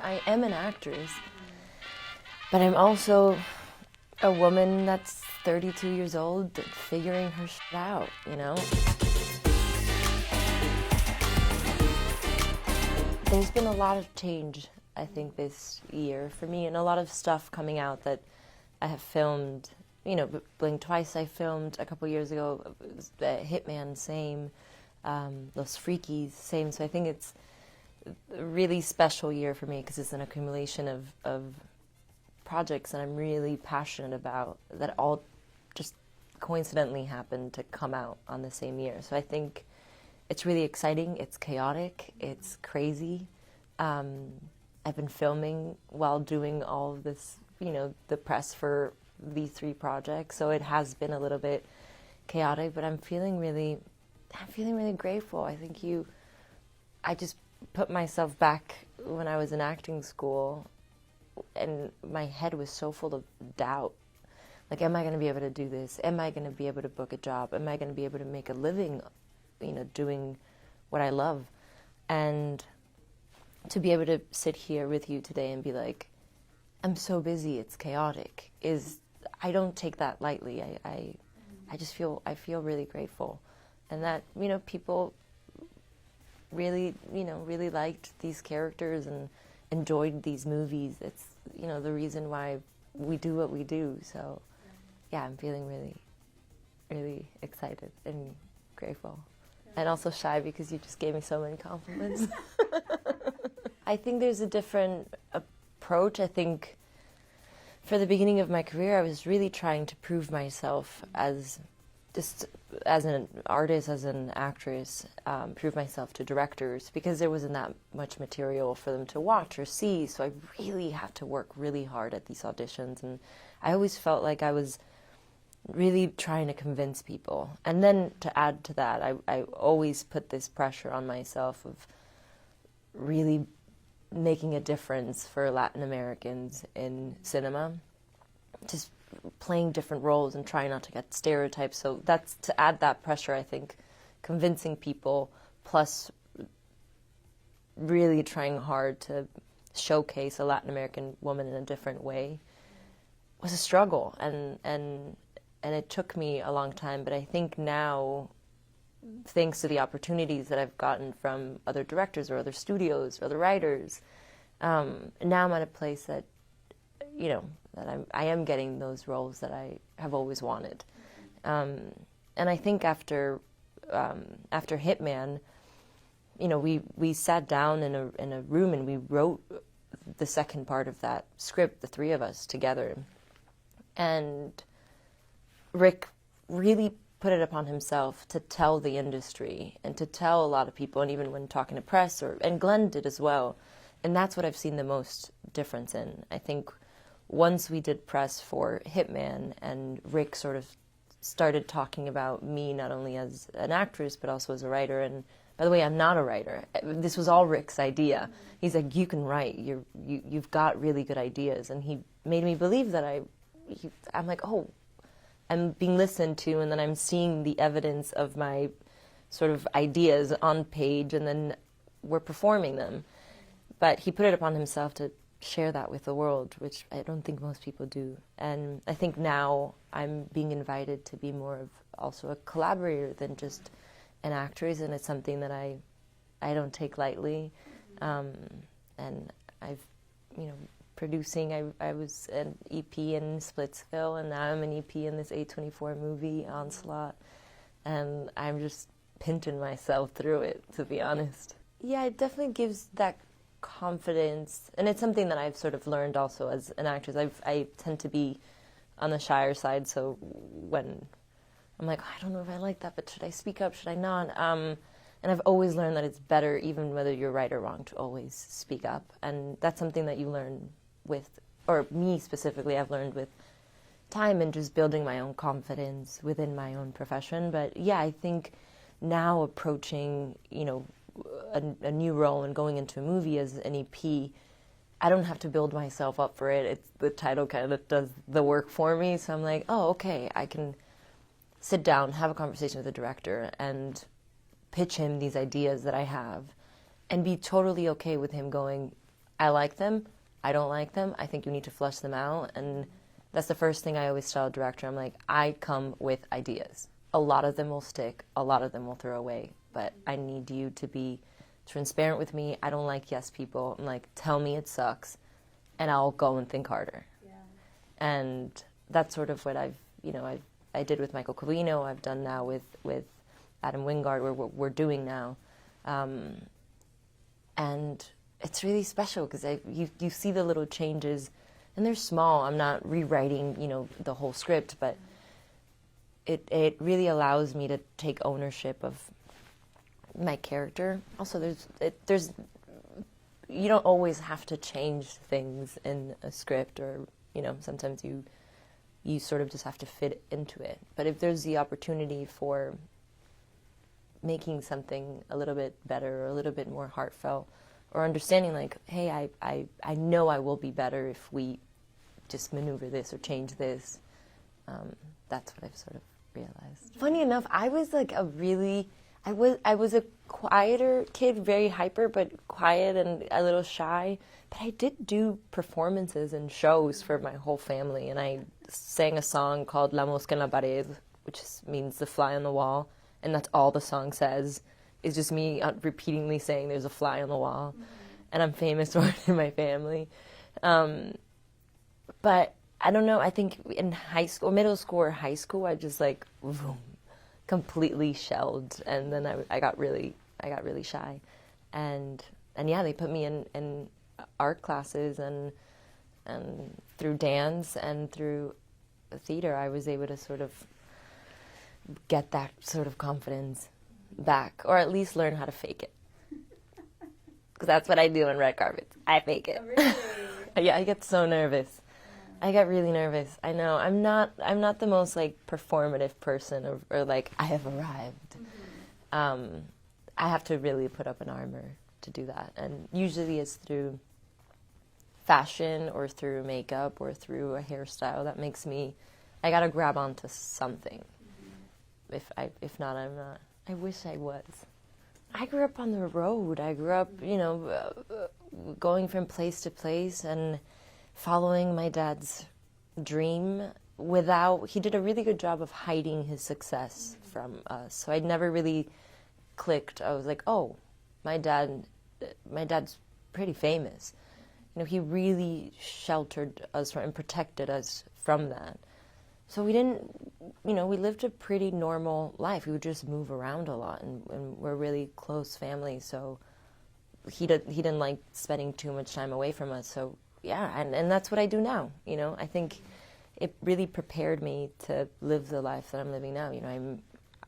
I am an actress, but I'm also a woman that's 32 years old figuring her shit out, you know? There's been a lot of change, I think, this year for me, and a lot of stuff coming out that I have filmed. You know, Blink Twice I filmed a couple years ago, Hitman, same, Los Frikies, same. So I think it's a really special year for me because it's an accumulation of projects that I'm really passionate about that all just coincidentally happened to come out on the same year. So I think it's really exciting, it's chaotic, it's crazy. I've been filming while doing all of this, you know, the press for these 3 projects, so it has been a little bit chaotic, but I'm feeling really grateful. I think I just put myself back when I was in acting school, and my head was so full of doubt. Like, am I going to be able to do this? Am I going to be able to book a job? Am I going to be able to make a living, you know, doing what I love? And to be able to sit here with you today and be like, I'm so busy, it's chaotic, I don't take that lightly. I just feel really grateful. And that, you know, people really liked these characters and enjoyed these movies. It's, you know, the reason why we do what we do. So yeah, I'm feeling really excited and grateful. And also shy because you just gave me so many compliments. I think there's a different approach. I think for the beginning of my career, I was really trying to prove myself as an artist, as an actress, prove myself to directors, because there wasn't that much material for them to watch or see, so I really had to work really hard at these auditions, and I always felt like I was really trying to convince people. And then to add to that, I always put this pressure on myself of really making a difference for Latin Americans in cinema, just playing different roles and trying not to get stereotypes. So that's to add that pressure, I think, convincing people, plus really trying hard to showcase a Latin American woman in a different way was a struggle, and it took me a long time. But I think now, thanks to the opportunities that I've gotten from other directors or other studios or other writers, now I'm at a place that, you know, that I am getting those roles that I have always wanted. And I think after Hitman, you know, we sat down in a room and we wrote the second part of that script, the 3 of us together. And Rick really put it upon himself to tell the industry and to tell a lot of people, and even when talking to press, and Glen did as well. And that's what I've seen the most difference in. I think once we did press for Hitman and Rick sort of started talking about me not only as an actress but also as a writer, and by the way, I'm not a writer. This was all Rick's idea. He's like, you can write. You've got really good ideas. And he made me believe that I'm like, oh, I'm being listened to, and then I'm seeing the evidence of my sort of ideas on page, and then we're performing them. But he put it upon himself to share that with the world, which I don't think most people do. And I think now I'm being invited to be more of also a collaborator than just an actress, and it's something that I don't take lightly. And I've, you know, producing, I was an EP in Splitsville, and now I'm an EP in this A24 movie, Onslaught, and I'm just pinching myself through it, to be honest. Yeah, it definitely gives that confidence, and it's something that I've sort of learned also as an actress. I tend to be on the shyer side, so when I'm like, I don't know if I like that, but should I speak up, should I not? And I've always learned that it's better, even whether you're right or wrong, to always speak up, and that's something that you learn with, or me specifically, I've learned with time and just building my own confidence within my own profession. But yeah, I think now approaching, you know, a new role and going into a movie as an EP, I don't have to build myself up for it. It's the title kind of does the work for me. So I'm like, oh, okay, I can sit down, have a conversation with the director, and pitch him these ideas that I have, and be totally okay with him going, I like them, I don't like them, I think you need to flush them out. And that's the first thing I always tell a director. I'm like, I come with ideas. A lot of them will stick, a lot of them will throw away, but I need you to be transparent with me. I don't like yes people. I'm like, tell me it sucks, and I'll go and think harder. Yeah. And that's sort of what I did with Michael Covino. I've done now with Adam Wingard, where we're doing now. And it's really special because you see the little changes, and they're small. I'm not rewriting, the whole script, but it really allows me to take ownership of my character. Also, there's you don't always have to change things in a script, or sometimes you sort of just have to fit into it. But if there's the opportunity for making something a little bit better, or a little bit more heartfelt, or understanding like, hey, I know I will be better if we just maneuver this or change this. That's what I've sort of realized. Funny enough, I was like I was a quieter kid, very hyper, but quiet and a little shy. But I did do performances and shows for my whole family, and I sang a song called La Mosca en la Pared, which means the fly on the wall, and that's all the song says. It's just me repeatedly saying there's a fly on the wall, and I'm famous for it in my family. But I don't know, I think in high school, middle school or high school, I just like, boom, completely shelled, and then I got really shy. And yeah, they put me in art classes, and through dance and through theater, I was able to sort of get that sort of confidence back, or at least learn how to fake it. Because that's what I do on red carpets. I fake it. Oh, really? Yeah, I get so nervous. I get really nervous. I know. I'm not the most like performative person, or like I have arrived. Mm-hmm. I have to really put up an armor to do that, and usually it's through fashion or through makeup or through a hairstyle that makes me. I gotta grab onto something. Mm-hmm. If not, I'm not. I wish I was. I grew up on the road. I grew up, going from place to place and following my dad's dream he did a really good job of hiding his success from us. So I'd never really clicked. I was like, oh, my dad's pretty famous. He really sheltered us and protected us from that. So we didn't, we lived a pretty normal life. We would just move around a lot, and we're a really close family. So he didn't like spending too much time away from us. So yeah, and that's what I do now. I think it really prepared me to live the life that I'm living now.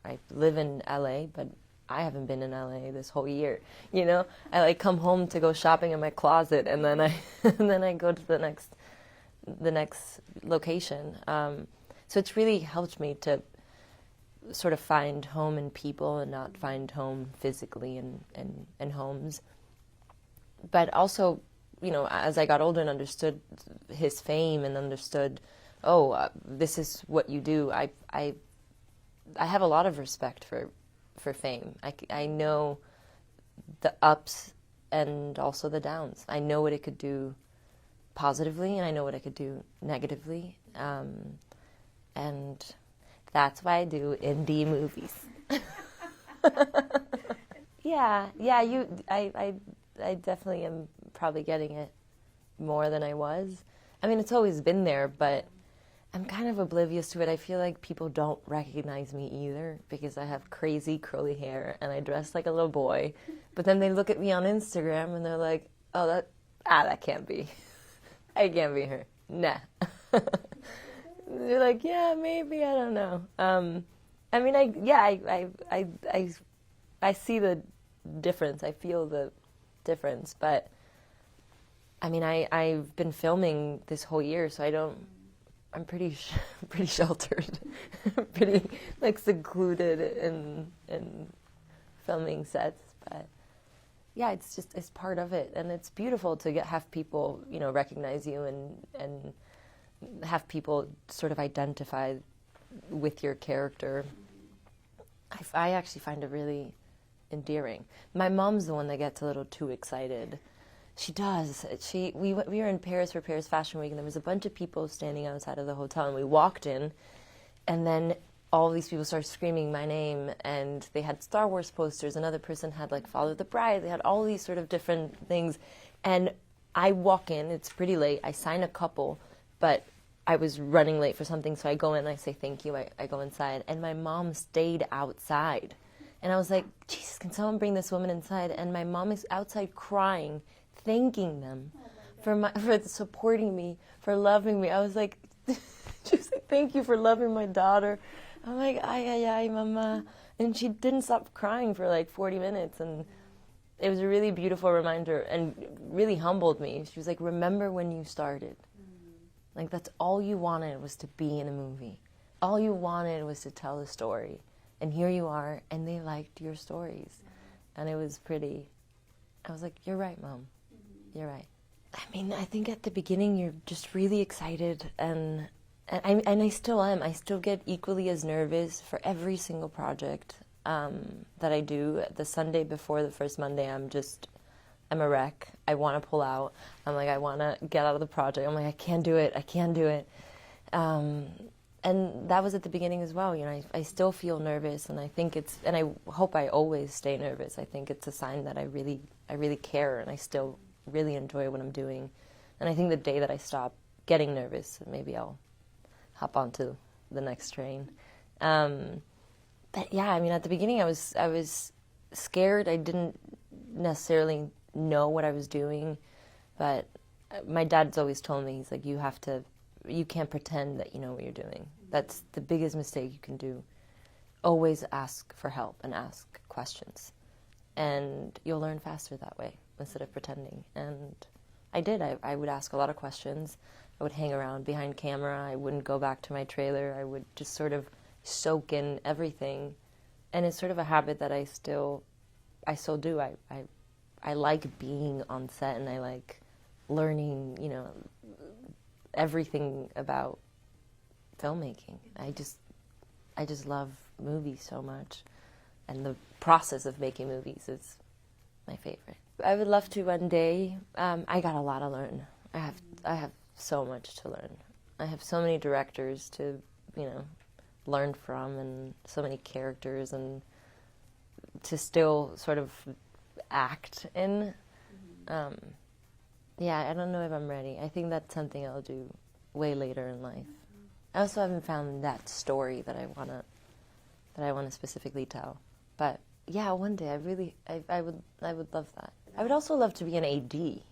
I live in LA, but I haven't been in LA this whole year. I like come home to go shopping in my closet, and then I go to the next location. So it's really helped me to sort of find home in people and not find home physically in homes. But also, as I got older and understood his fame and understood, this is what you do, I have a lot of respect for fame. I know the ups and also the downs. I know what it could do positively, and I know what it could do negatively. And that's why I do indie movies. I definitely am probably getting it more than I was. I mean, it's always been there, but I'm kind of oblivious to it. I feel like people don't recognize me either because I have crazy curly hair and I dress like a little boy. But then they look at me on Instagram and they're like, oh, that can't be. I can't be her. Nah. They're like, yeah, maybe, I don't know. I mean, I see the difference. I feel the difference. But, I mean, I've been filming this whole year, so I'm pretty sheltered, pretty, like, secluded in filming sets. But, yeah, it's part of it. And it's beautiful to have people, recognize you and have people sort of identify with your character. I actually find it really endearing. My mom's the one that gets a little too excited. She does. We were in Paris for Paris Fashion Week, and there was a bunch of people standing outside of the hotel, and we walked in, and then all these people started screaming my name, and they had Star Wars posters. Another person had like Follow the Bride. They had all these sort of different things, and I walk in. It's pretty late. I sign a couple, but I was running late for something, so I go in and I say thank you. I go inside, and my mom stayed outside, and I was like, Jesus, can someone bring this woman inside? And my mom is outside crying, thanking them for supporting me, for loving me. I was like, just like, thank you for loving my daughter. I'm like, ay, mama. And she didn't stop crying for like 40 minutes. And it was a really beautiful reminder and really humbled me. She was like, remember when you started. Like, that's all you wanted was to be in a movie. All you wanted was to tell a story. And here you are, and they liked your stories. And it was pretty, I was like, you're right, Mom. You're right. I mean, I think at the beginning you're just really excited, and I still am. I still get equally as nervous for every single project that I do. The Sunday before the first Monday, I'm a wreck. I want to pull out. I'm like, I want to get out of the project. I'm like, I can't do it. And that was at the beginning as well. You know, I still feel nervous, and I think and I hope I always stay nervous. I think it's a sign that I really care, and I still really enjoy what I'm doing. And I think the day that I stop getting nervous, maybe I'll hop onto the next train. But yeah, I mean, at the beginning I was scared. I didn't necessarily know what I was doing, but my dad's always told me, he's like, you can't pretend that you know what you're doing. That's the biggest mistake you can do. Always ask for help and ask questions, and you'll learn faster that way instead of pretending. And I did. I would ask a lot of questions. I would hang around behind camera. I wouldn't go back to my trailer. I would just sort of soak in everything. And it's sort of a habit that I still do. I like being on set, and I like learning, you know, everything about filmmaking. I just love movies so much, and the process of making movies is my favorite. I would love to one day. I got a lot to learn. I have so much to learn. I have so many directors to, you know, learn from, and so many characters, and to still sort of act in. Yeah, I don't know if I'm ready. I think that's something I'll do way later in life. I also haven't found that story that I wanna specifically tell. But yeah, one day I would love that. I would also love to be an AD. Ooh,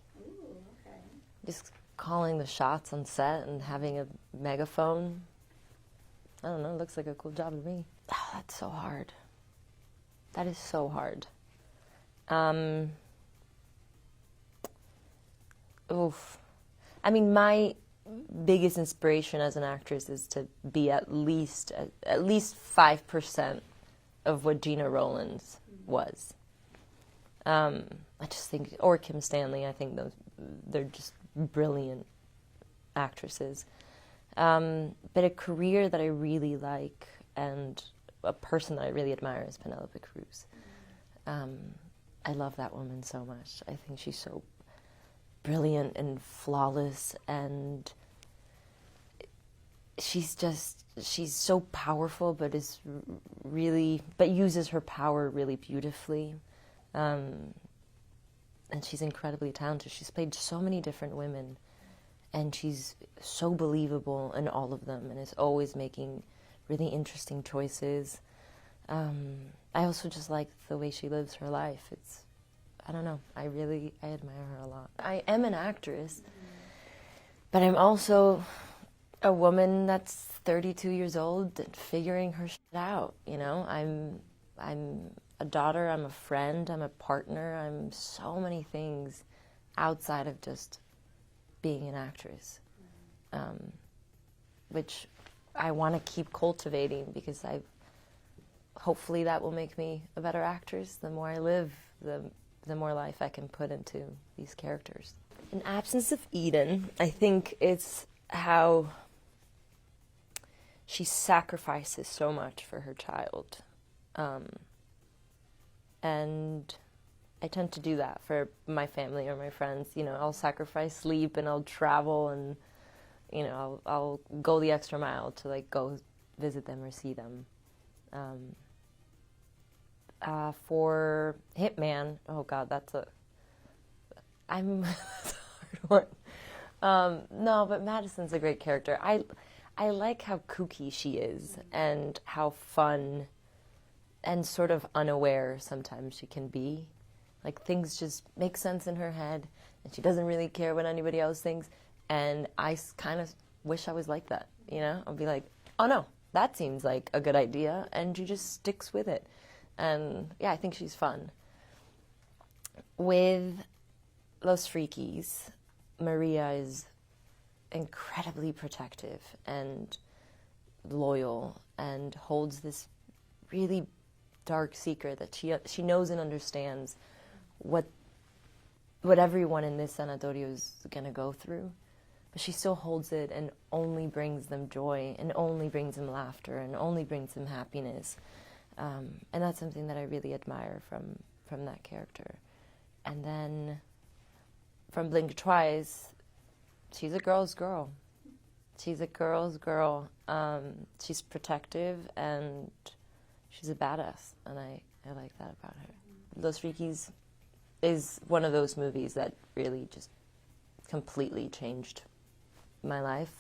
okay. Just calling the shots on set and having a megaphone. I don't know, it looks like a cool job to me. Oh, that's so hard. That is so hard. Oof. I mean, my biggest inspiration as an actress is to be at least 5% of what Gina Rowlands was. I just think, or Kim Stanley, I think they're just brilliant actresses. But a career that I really like, and a person that I really admire, is Penelope Cruz. I love that woman so much. I think she's so brilliant and flawless, and she's so powerful, but uses her power really beautifully. And she's incredibly talented. She's played so many different women, and she's so believable in all of them, and is always making really interesting choices. I also just like the way she lives her life. I don't know, I admire her a lot. I am an actress, but I'm also a woman that's 32 years old and figuring her shit out, you know? I'm a daughter, I'm a friend, I'm a partner, I'm so many things outside of just being an actress, which I want to keep cultivating, because hopefully that will make me a better actress. The more I live, the more life I can put into these characters. In Absence of Eden, I think it's how she sacrifices so much for her child. And I tend to do that for my family or my friends. You know, I'll sacrifice sleep and I'll travel and, you know, I'll go the extra mile to like go visit them or see them. For Hitman, oh God, that's a hard one. No, but Madison's a great character. I like how kooky she is and how fun and sort of unaware sometimes she can be. Like, things just make sense in her head, and she doesn't really care what anybody else thinks. And I kind of wish I was like that, you know? I'll be like, oh no, that seems like a good idea, and she just sticks with it. And yeah, I think she's fun. With Los Frikies, Maria is incredibly protective and loyal and holds this really dark secret that she knows and understands what everyone in this sanatorio is going to go through, but she still holds it and only brings them joy and only brings them laughter and only brings them happiness, and that's something that I really admire from that character. And then from Blink Twice, she's a girl's girl. She's a girl's girl. She's protective and she's a badass, and I like that about her. Los Frikies is one of those movies that really just completely changed my life.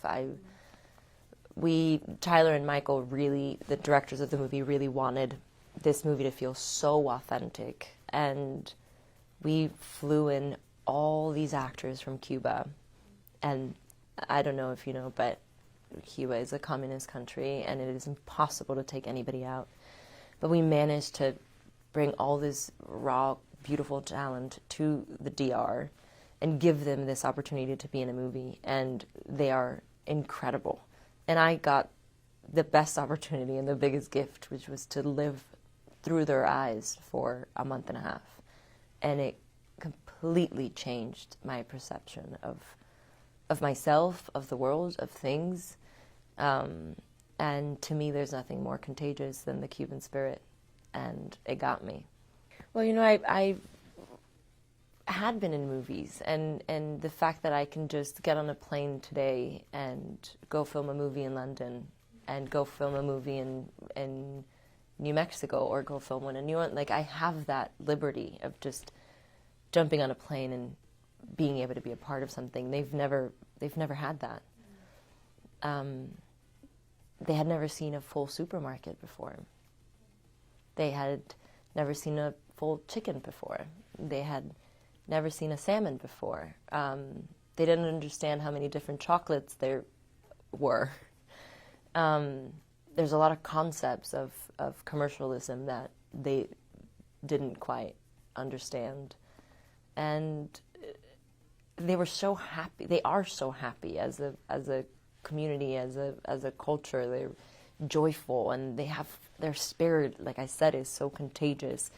Tyler and Michael really, the directors of the movie, really wanted this movie to feel so authentic, and we flew in all these actors from Cuba, and I don't know if you know, but Cuba is a communist country, and it is impossible to take anybody out. But we managed to bring all this raw, beautiful talent to the DR and give them this opportunity to be in a movie, and they are incredible. And I got the best opportunity and the biggest gift, which was to live through their eyes for a month and a half. And it completely changed my perception of myself, of the world, of things. And to me, there's nothing more contagious than the Cuban spirit, and it got me. Well, you know, I had been in movies, and the fact that I can just get on a plane today and go film a movie in London and go film a movie in New Mexico or go film one in New York, like, I have that liberty of just jumping on a plane and being able to be a part of something. They've never had that. They had never seen a full supermarket before. They had never seen a full chicken before. They had never seen a salmon before. They didn't understand how many different chocolates there were. There's a lot of concepts of commercialism that they didn't quite understand. And they were so happy. They are so happy as a community, as a culture. They're joyful, and they have their spirit, like I said, is so contagious.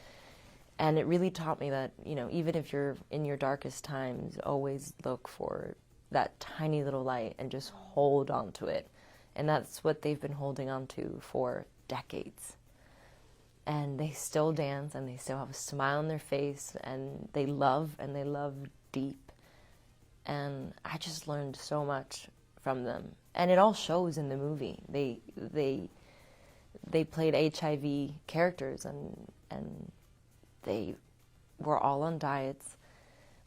And it really taught me that, you know, even if you're in your darkest times, always look for that tiny little light and just hold on to it. And that's what they've been holding on to for decades. And they still dance, and they still have a smile on their face, and they love deep. And I just learned so much from them. And it all shows in the movie. They played HIV characters, and they were all on diets,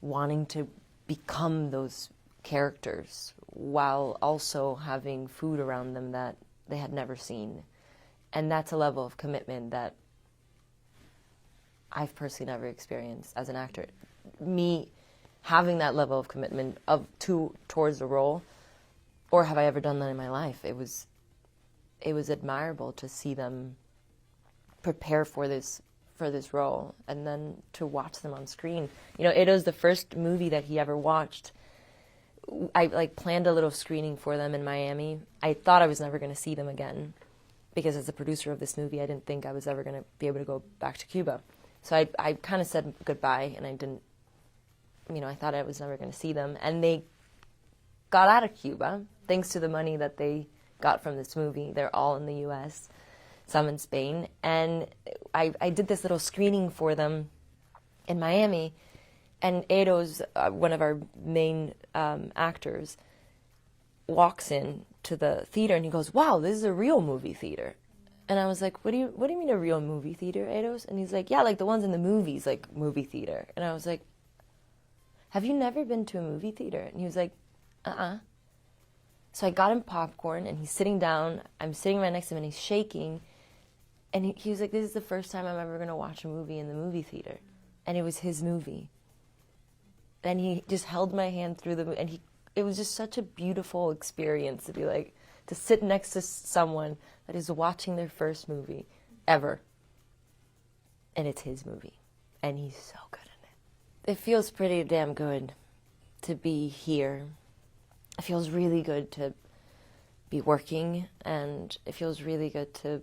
wanting to become those characters while also having food around them that they had never seen. And that's a level of commitment that I've personally never experienced as an actor. Me having that level of commitment towards the role, or have I ever done that in my life? It was admirable to see them prepare for this role, and then to watch them on screen. You know, it was the first movie that he ever watched. I planned a little screening for them in Miami. I thought I was never going to see them again, because as a producer of this movie, I didn't think I was ever going to be able to go back to Cuba. So I kind of said goodbye, and I didn't, you know, I thought I was never going to see them. And they got out of Cuba, thanks to the money that they got from this movie. They're all in the U.S., some in Spain. And I did this little screening for them in Miami, and Edo's, one of our main actors, walks in to the theater and he goes, "Wow, this is a real movie theater." And I was like, what do you mean a real movie theater, Edos? And he's like, "Yeah, like the ones in the movies, like movie theater." And I was like, "Have you never been to a movie theater?" And he was like, "Uh-uh." So I got him popcorn, and he's sitting down. I'm sitting right next to him, and he's shaking. And he was like, "This is the first time I'm ever going to watch a movie in the movie theater." And it was his movie. And he just held my hand through the movie, and it was just such a beautiful experience to be like, to sit next to someone that is watching their first movie ever. And it's his movie. And he's so good in it. It feels pretty damn good to be here. It feels really good to be working, and it feels really good to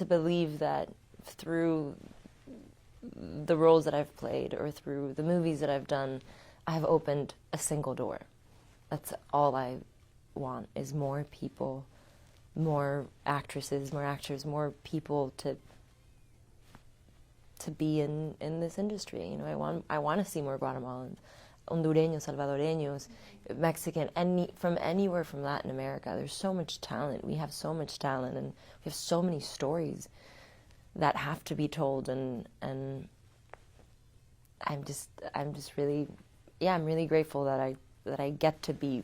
believe that through the roles that I've played or through the movies that I've done, I have opened a single door. That's all I want, is more people, more actresses, more actors, more people to be in this industry. You know, I want to see more Guatemalans, Hondureños, Salvadoreños, Mexican, from anywhere from Latin America. There's so much talent. We have so much talent, and we have so many stories that have to be told, and I'm just really, yeah, I'm really grateful that I get to be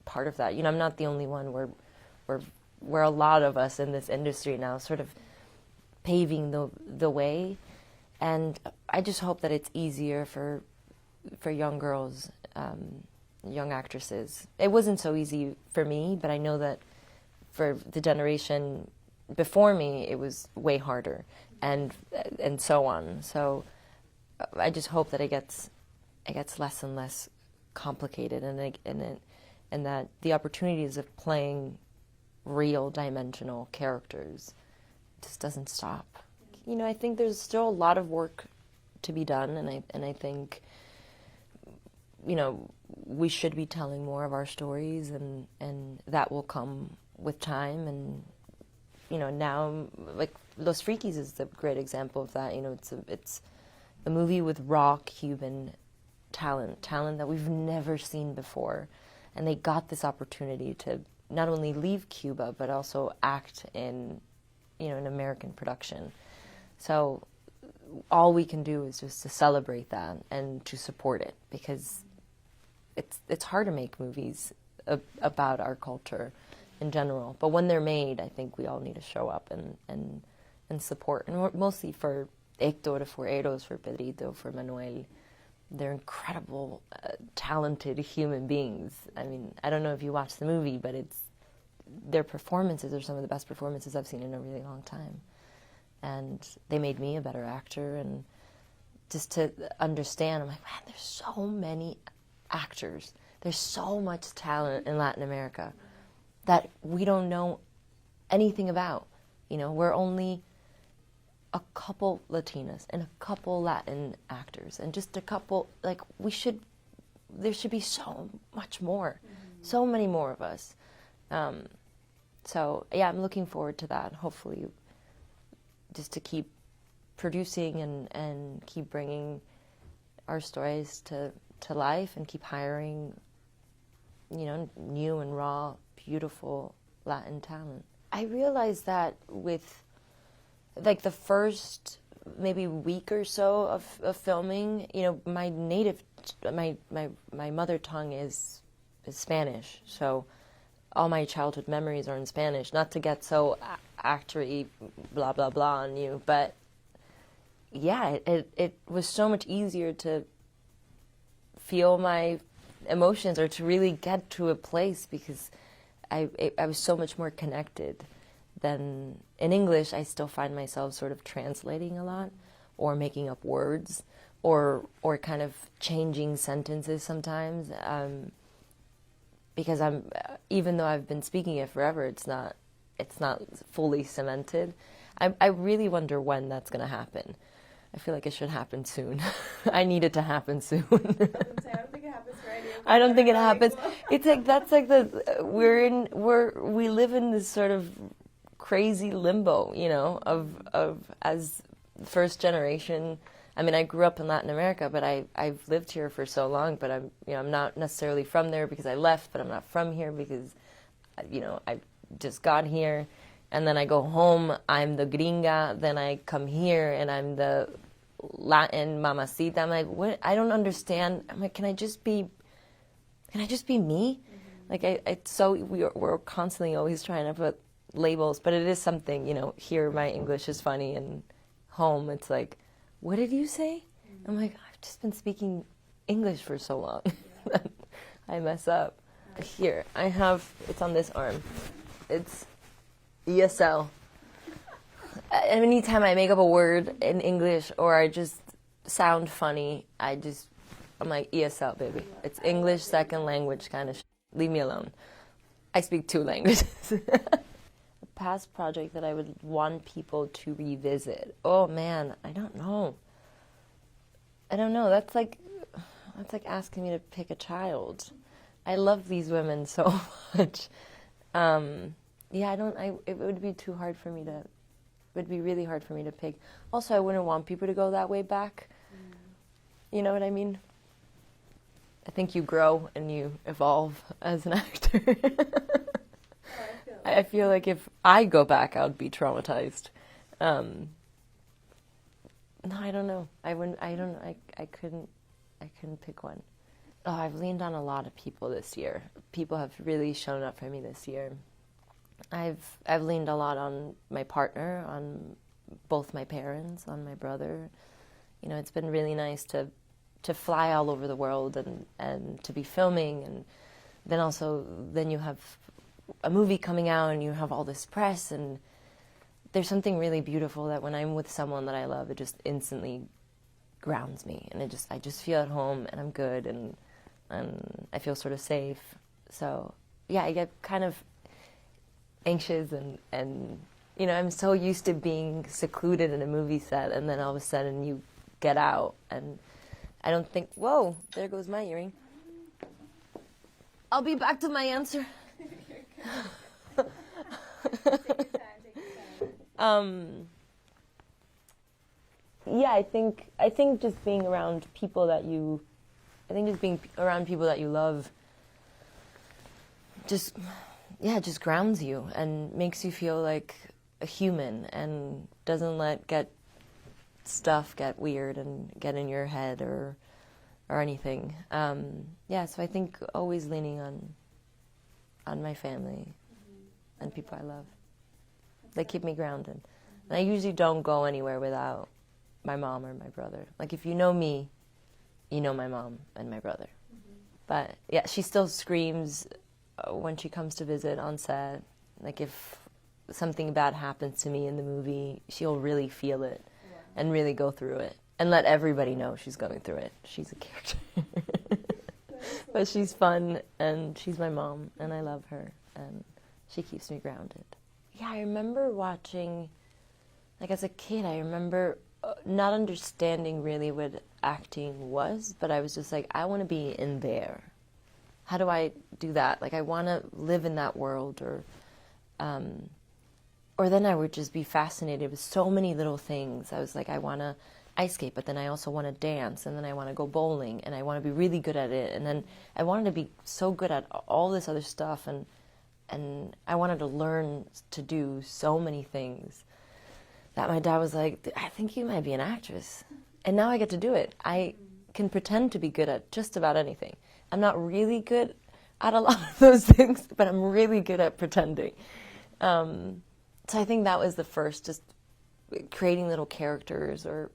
part of that. You know, I'm not the only one. We're a lot of us in this industry now, sort of paving the way, and I just hope that it's easier for young girls, young actresses. It wasn't so easy for me, but I know that for the generation before me, it was way harder, and so on. So I just hope that it gets less and less complicated, and that the opportunities of playing real dimensional characters just doesn't stop. You know, I think there's still a lot of work to be done, and I think, you know, we should be telling more of our stories, and that will come with time. And you know, now, like, Los Frikies is a great example of that. You know, it's a movie with raw Cuban talent that we've never seen before. And they got this opportunity to not only leave Cuba, but also act in, you know, an American production. So all we can do is just to celebrate that and to support it, because it's hard to make movies about our culture in general, but when they're made, I think we all need to show up and support, and mostly for Hector, for Eros, for Pedrito, for Manuel. They're incredible, talented human beings. I mean, I don't know if you watched the movie, but their performances are some of the best performances I've seen in a really long time, and they made me a better actor. And just to understand, I'm like, man, there's so many actors, there's so much talent in Latin America that we don't know anything about. You know, we're only a couple Latinas and a couple Latin actors, and just a couple, like, there should be so much more, so many more of us. So yeah, I'm looking forward to that. Hopefully, just to keep producing and keep bringing our stories to life, and keep hiring, you know, new and raw, beautiful Latin talent. I realized that with, like, the first maybe week or so of filming, you know, my mother tongue is Spanish, so all my childhood memories are in Spanish. Not to get so actory, blah blah blah on you, but yeah, it was so much easier to feel my emotions, or to really get to a place, because I was so much more connected than in English. I still find myself sort of translating a lot, or making up words, or kind of changing sentences sometimes, because even though I've been speaking it forever, it's not fully cemented. I really wonder when that's going to happen. I feel like it should happen soon. I need it to happen soon. I don't think it happens for any of us. I don't think it happens. It's like, that's like we live in this sort of crazy limbo, you know, of as first generation. I mean, I grew up in Latin America, but I've lived here for so long, but I'm not necessarily from there because I left, but I'm not from here because, I just got here. And then I go home, I'm the gringa, then I come here and I'm the Latin mamacita. I'm like, what? I don't understand. I'm like, can I just be me? Mm-hmm. Like, we're constantly always trying to put labels, but it is something, here my English is funny and home it's like, what did you say? Mm-hmm. I'm like, I've just been speaking English for so long. Yeah. I mess up. Right. Here, it's on this arm. It's ESL. Anytime I make up a word in English or I just sound funny, I'm like, ESL, baby. It's English second language kind of Leave me alone. I speak 2 languages. A past project that I would want people to revisit. Oh man, I don't know. That's like asking me to pick a child. I love these women so much. It would be too hard for me to, it would be really hard for me to pick. Also, I wouldn't want people to go that way back. You know what I mean? I think you grow and you evolve as an actor. I feel like if I go back, I would be traumatized. No, I don't know. I couldn't pick one. Oh, I've leaned on a lot of people this year. People have really shown up for me this year. I've leaned a lot on my partner, on both my parents, on my brother. It's been really nice to fly all over the world and to be filming, and then you have a movie coming out and you have all this press, and there's something really beautiful that when I'm with someone that I love, it just instantly grounds me, and I just feel at home and I'm good and I feel sort of safe. So yeah, I get kind of anxious and I'm so used to being secluded in a movie set, and then all of a sudden you get out and I don't think, whoa, there goes my earring. I'll be back to my answer. Take your time. Yeah, I think just being around people that you love just grounds you and makes you feel like a human and doesn't let stuff get weird and get in your head or anything. So I think always leaning on my family and people I love. They keep me grounded. And I usually don't go anywhere without my mom or my brother. Like, if you know me, you know my mom and my brother. But yeah, she still screams when she comes to visit on set. Like, if something bad happens to me in the movie, she'll really feel it and really go through it and let everybody know she's going through it. She's a character. But she's fun, and she's my mom, and I love her, and she keeps me grounded. Yeah, I remember watching, like as a kid, I remember not understanding really what acting was, but I was just like, I want to be in there. How do I do that? Like, I want to live in that world, or then I would just be fascinated with so many little things. I was like, I want to ice skate, but then I also want to dance, and then I want to go bowling, and I want to be really good at it, and then I wanted to be so good at all this other stuff, and I wanted to learn to do so many things that my dad was like, I think you might be an actress. And now I get to do it. I can pretend to be good at just about anything. I'm not really good at a lot of those things, but I'm really good at pretending. So I think that was the first, just creating little characters or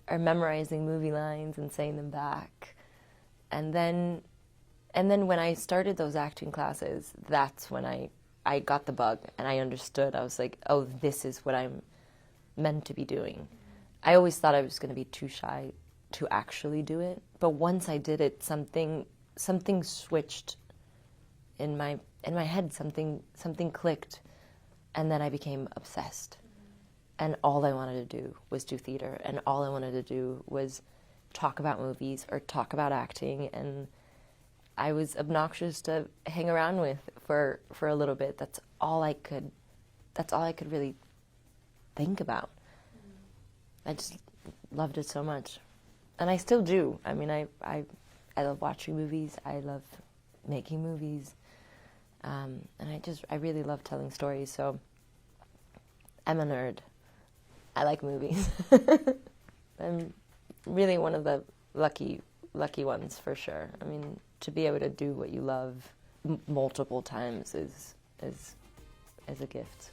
memorizing movie lines and saying them back. And then when I started those acting classes, that's when I got the bug and I understood. I was like, oh, this is what I'm meant to be doing. I always thought I was going to be too shy to actually do it. But once I did it, something switched in my head, something clicked, and then I became obsessed. And all I wanted to do was do theater, and all I wanted to do was talk about movies or talk about acting, and I was obnoxious to hang around with for a little bit. That's all I could really think about. I just loved it so much. And I still do. I mean, I love watching movies. I love making movies. And I really love telling stories. So I'm a nerd. I like movies. I'm really one of the lucky ones, for sure. I mean, to be able to do what you love multiple times is a gift.